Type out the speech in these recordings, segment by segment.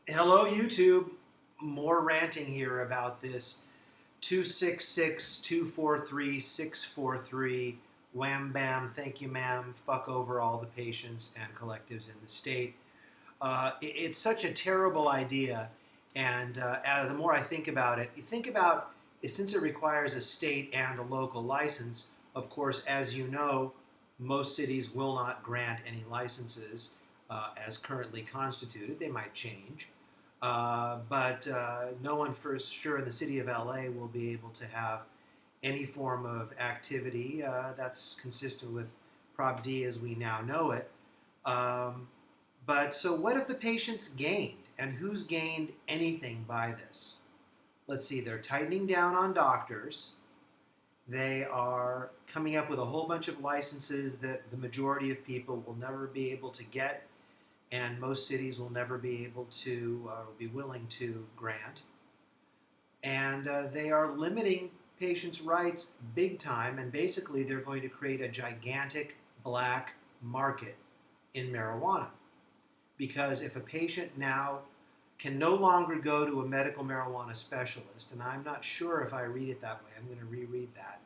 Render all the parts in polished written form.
Hello, YouTube. More ranting here about this 266 243 643 wham bam, thank you, ma'am, fuck over all the patients and collectives in the state. It's such a terrible idea, and the more I think about it, you think about it, since it requires a state and a local license. Of course, as you know, most cities will not grant any licenses as currently constituted. They might change. But no one for sure in the city of LA will be able to have any form of activity that's consistent with Prop D as we now know it. Um, but so, what have the patients gained, and who's gained anything by this? Let's see, they're tightening down on doctors. They are coming up with a whole bunch of licenses that the majority of people will never be able to get, and most cities will never be able to be willing to grant. And they are limiting patients' rights big time, and basically they're going to create a gigantic black market in marijuana. Because if a patient now can no longer go to a medical marijuana specialist, and I'm not sure if I read it that way, I'm going to reread that.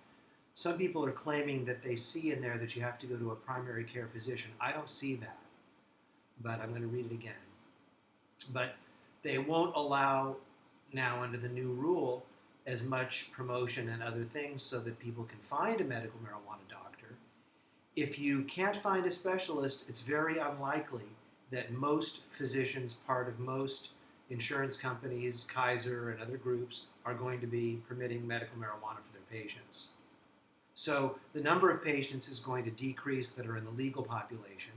Some people are claiming that they see in there that you have to go to a primary care physician. I don't see that, but I'm going to read it again. But they won't allow now, under the new rule, as much promotion and other things so that people can find a medical marijuana doctor. If you can't find a specialist, it's very unlikely that most physicians, part of most insurance companies, Kaiser and other groups, are going to be permitting medical marijuana for their patients. So the number of patients is going to decrease that are in the legal population.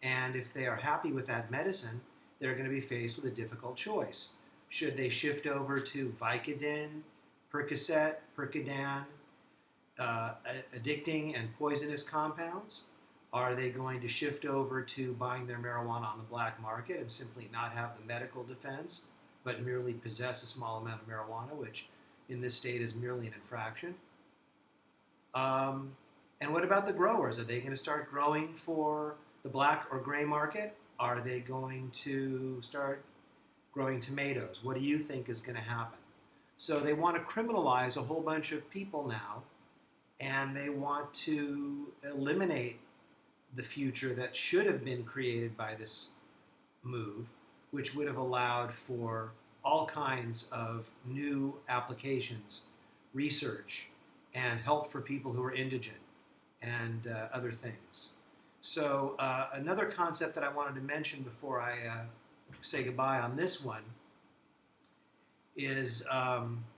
And if they are happy with that medicine, they're going to be faced with a difficult choice. Should they shift over to Vicodin, Percocet, Percodan, addicting and poisonous compounds? Are they going to shift over to buying their marijuana on the black market and simply not have the medical defense, but merely possess a small amount of marijuana, which in this state is merely an infraction? And what about the growers? Are they going to start growing for the black or gray market? Are they going to start growing tomatoes? What do you think is going to happen? So they want to criminalize a whole bunch of people now, and they want to eliminate the future that should have been created by this move, which would have allowed for all kinds of new applications, research, and help for people who are indigent and other things. So another concept that I wanted to mention before I say goodbye on this one is